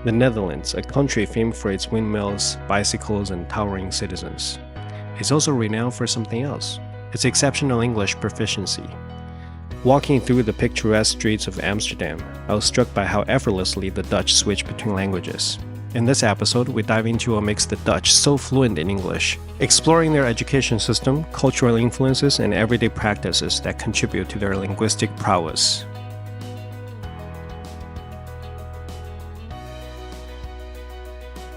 The Netherlands, a country famed for its windmills, bicycles, and towering citizens, is also renowned for something else: its exceptional English proficiency. Walking through the picturesque streets of Amsterdam, I was struck by how effortlessly the Dutch switch between languages. In this episode, we dive into what makes the Dutch so fluent in English, exploring their education system, cultural influences, and everyday practices that contribute to their linguistic prowess.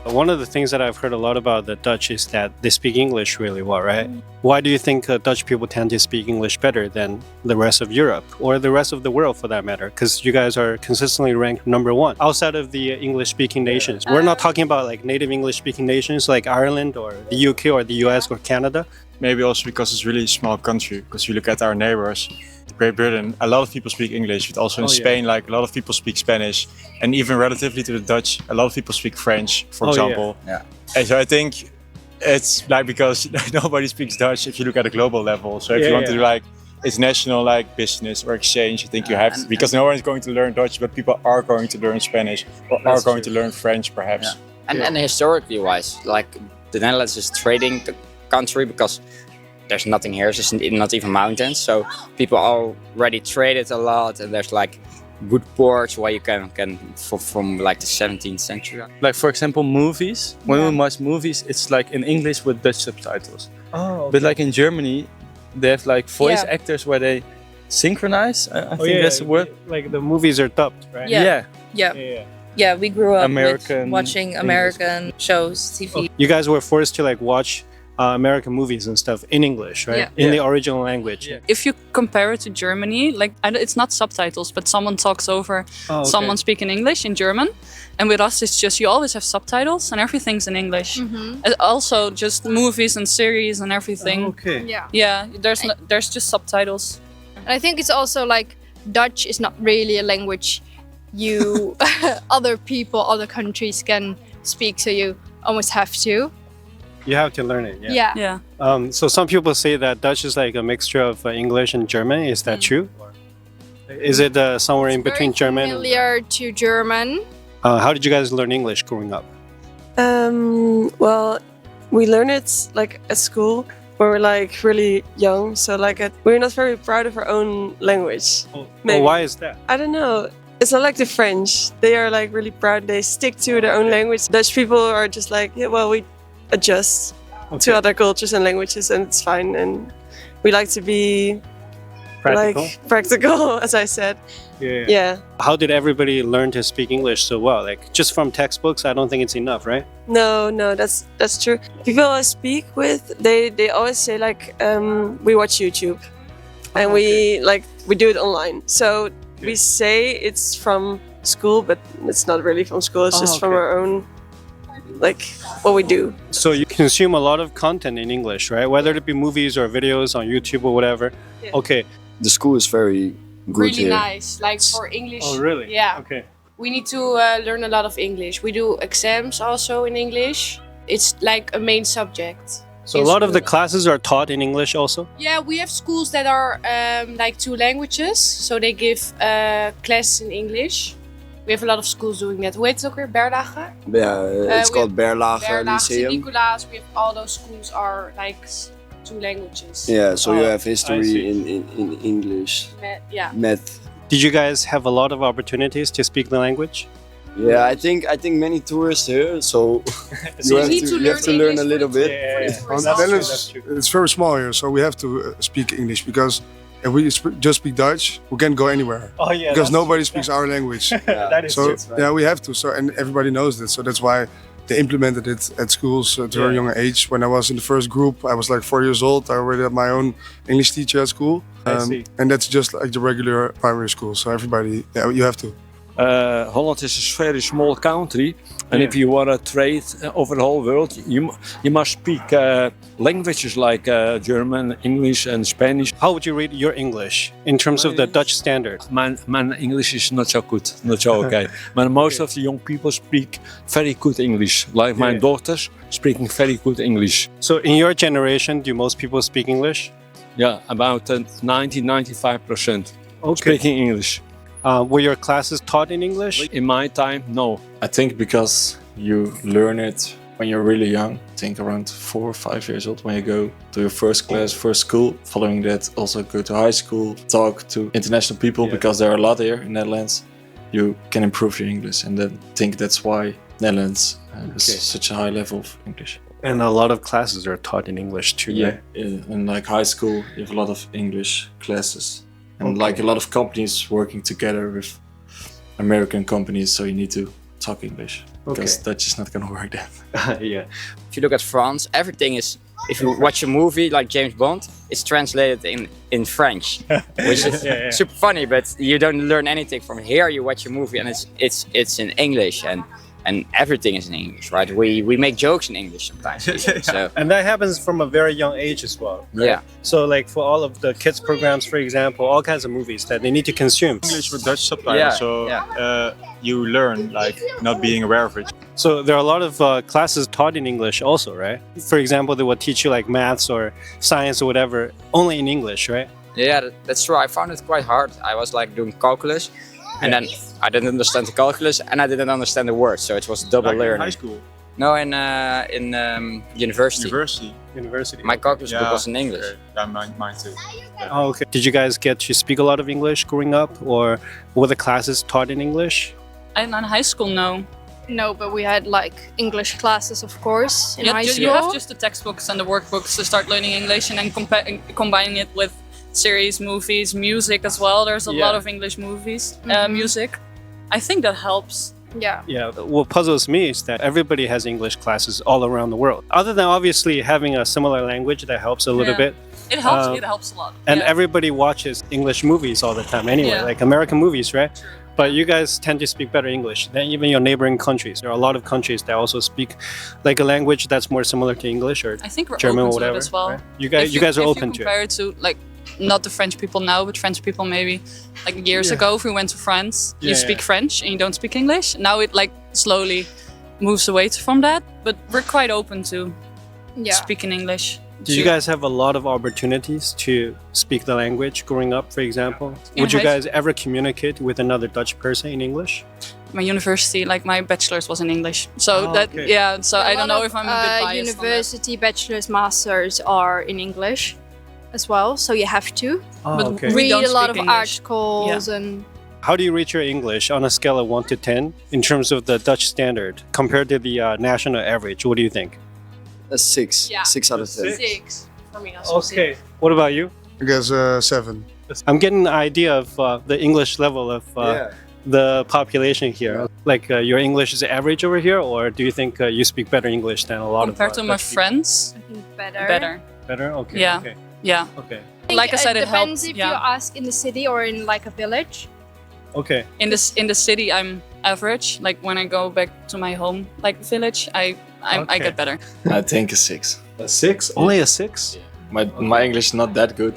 One of the things that I've heard a lot about the Dutch is that they speak English really well, right? Why do you think Dutch people tend to speak English better than the rest of Europe, or the rest of the world for that matter? Because you guys are consistently ranked #1 outside of the English-speaking nations. We're not talking about like native English-speaking nations like Ireland or the UK or the US or Canada. Maybe also because it's really a small country. Because you look at our neighbors, Great Britain, a lot of people speak English, but also in Spain, like a lot of people speak Spanish, and even relatively to the Dutch, a lot of people speak French, for example. And so I think it's like because nobody speaks Dutch if you look at a global level. So if you want to do like international like business or exchange, I think you have to, because no one is going to learn Dutch, but people are going to learn Spanish or are going to learn French perhaps. And historically wise, like the Netherlands is trading the country because there's nothing here, it's just not even mountains, so people already traded a lot, and there's like good ports where you can from like the 17th century. Like for example, movies. When we watch movies, it's like in English with Dutch subtitles. Oh, okay. But like in Germany, they have like voice actors where they synchronize. I think that's the word. Like the movies are dubbed, right? Yeah, we grew up with watching American shows, TV. You guys were forced to like watch American movies and stuff in English, right? In the original language. If you compare it to Germany, like it's not subtitles, but someone talks over someone speaking English in German. And with us, it's just you always have subtitles and everything's in English. Also, just movies and series and everything. There's just subtitles. And I think it's also like Dutch is not really a language you other people, other countries can speak, so you almost have to. You have to learn it. Yeah. So some people say that Dutch is like a mixture of English and German. Is that true? Is it somewhere in between German? Familiar to German. How did you guys learn English growing up? Well, we learn it like at school when we're like really young. So like we're not very proud of our own language. Why is that? I don't know. It's not like the French. They are like really proud. They stick to their own language. Dutch people are just like, we adjust to other cultures and languages, and it's fine. And we like to be practical, as I said. Yeah. How did everybody learn to speak English so well? Like just from textbooks, I don't think it's enough, right? No, that's true. People I speak with, they always say like, we watch YouTube, and we do it online. So we say it's from school, but it's not really from school. It's just from our own, like what we do. So you consume a lot of content in English, right? Whether it be movies or videos on YouTube or whatever. Okay. The school is very good really here. nice, like for English. Oh, really? Yeah. Okay. We need to learn a lot of English. We do exams also in English. It's like a main subject. So a lot of the classes are taught in English also? Yeah, we have schools that are like 2 languages. So they give classes in English. We have a lot of schools doing that. Hoe heet het ook weer? Berlage? Yeah, it's called Berlage Lyceum. St. we have all those schools are like 2 languages. Yeah, so you have history in English. Math. Did you guys have a lot of opportunities to speak the language? Yeah, I think many tourists here, so you have to learn a little bit. It's very small here, so we have to speak English, because if we just speak Dutch, we can't go anywhere. Because nobody speaks our language. That is so true. we have to. So and everybody knows this. So that's why they implemented it at schools at a very young age. When I was in the first group, I was like 4 years old. I already had my own English teacher at school. And that's just like the regular primary school. So everybody, you have to. Holland is a very small country, and if you want to trade over the whole world, you must speak languages like German, English, and Spanish. How would you rate your English in terms of the Dutch standard? My English is not so good, not so okay. But most of the young people speak very good English. Like my daughters speaking very good English. So in your generation, do most people speak English? Yeah, about 90-95% speaking English. Were your classes taught in English? In my time, no. I think because you learn it when you're really young, I think around 4 or 5 years old, when you go to your first class, first school. Following that, also go to high school, talk to international people, because there are a lot here in Netherlands. You can improve your English, and then think that's why Netherlands has such a high level of English. And a lot of classes are taught in English too, right? In like high school, you have a lot of English classes, and like a lot of companies working together with American companies, so you need to talk English, because Dutch is not gonna work then. Yeah. If you look at France, everything is, if you watch a movie like James Bond, it's translated in French, which is super funny, but you don't learn anything from it. Here you watch a movie and it's in English, and everything is in English, right? We make jokes in English sometimes. So. And that happens from a very young age as well. Right? Yeah. So like for all of the kids programs, for example, all kinds of movies that they need to consume. English with Dutch subtitles, you learn like not being aware of it. So there are a lot of classes taught in English also, right? For example, they will teach you like maths or science or whatever only in English, right? Yeah, that's true. I found it quite hard. I was like doing calculus, and then I didn't understand the calculus, and I didn't understand the words, so it was double Like learning. in high school? No, in university. University. My calculus book was in English. Okay. Yeah, mine too. Yeah. Oh, okay. Did you guys get to speak a lot of English growing up, or were the classes taught in English? In high school, no. No, but we had like English classes, of course, in high school. You have just the textbooks and the workbooks to start learning English, and then combining it with series, movies, music as well. There's a lot of English movies, music. I think that helps. Yeah. Yeah. What puzzles me is that everybody has English classes all around the world. Other than obviously having a similar language, that helps a little bit. It helps. It helps a lot. And everybody watches English movies all the time anyway, like American movies, right? True. But you guys tend to speak better English than even your neighboring countries. There are a lot of countries that also speak like a language that's more similar to English, or I think we're German open or whatever. To it as well. Right? You guys are open to it. Compare it to like not the French people now, but French people maybe like years ago. If we went to France, you speak French and you don't speak English. Now it like slowly moves away from that, but we're quite open to speaking English. Did you guys have a lot of opportunities to speak the language growing up, for example? Would you guys ever communicate with another Dutch person in English? My university, like my bachelor's was in English. So so I don't know if I'm a bit biased. University bachelor's, masters are in English as well, so you have to. But read a lot of articles and... How do you rate your English on a scale of 1 to 10 in terms of the Dutch standard compared to the national average? What do you think? A 6. Yeah. 6 out of 10. 6 for me also. Okay. What about you? I guess 7. I'm getting an idea of the English level of the population here. Like your English is average over here, or do you think you speak better English than a lot compared to my friends? I think better. Better? Okay. Yeah. Okay. Yeah. Okay. Like I said, it helps. Depends if you ask in the city or in like a village. Okay. In the city, I'm average. Like when I go back to my home, like village, I get better. I think a 6. A 6? Only a 6? Yeah. My English is not that good.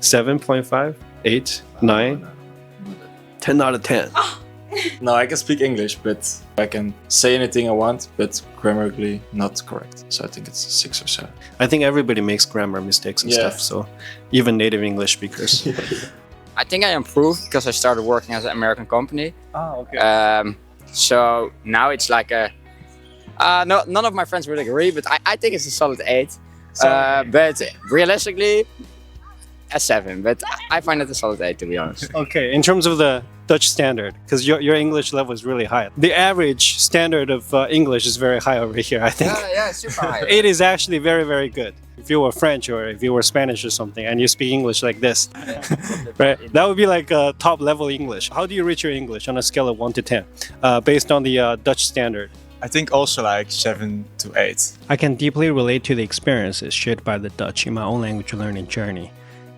7.5, 8, 9, 10 out of 10. No, I can speak English, but I can say anything I want, but grammatically not correct. So I think it's a 6 or 7. I think everybody makes grammar mistakes and stuff, so even native English speakers. I think I improved because I started working at an American company. Oh, okay. So now it's like a... no, none of my friends would agree, but I think it's a solid 8. But realistically, a 7. But I find it a solid 8, to be honest. Okay, in terms of the Dutch standard, because your English level is really high. The average standard of English is very high over here, I think. Yeah, super high. It is actually very, very good. If you were French or if you were Spanish or something and you speak English like this, right? That would be like top level English. How do you rate your English on a scale of 1 to 10 based on the Dutch standard? I think also like 7 to 8. I can deeply relate to the experiences shared by the Dutch in my own language learning journey.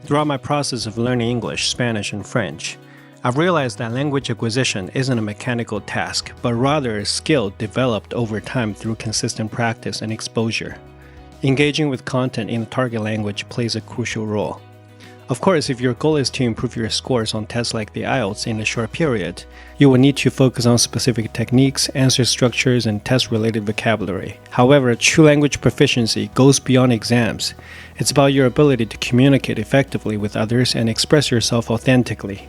Throughout my process of learning English, Spanish, and French, I've realized that language acquisition isn't a mechanical task, but rather a skill developed over time through consistent practice and exposure. Engaging with content in the target language plays a crucial role. Of course, if your goal is to improve your scores on tests like the IELTS in a short period, you will need to focus on specific techniques, answer structures, and test-related vocabulary. However, true language proficiency goes beyond exams. It's about your ability to communicate effectively with others and express yourself authentically.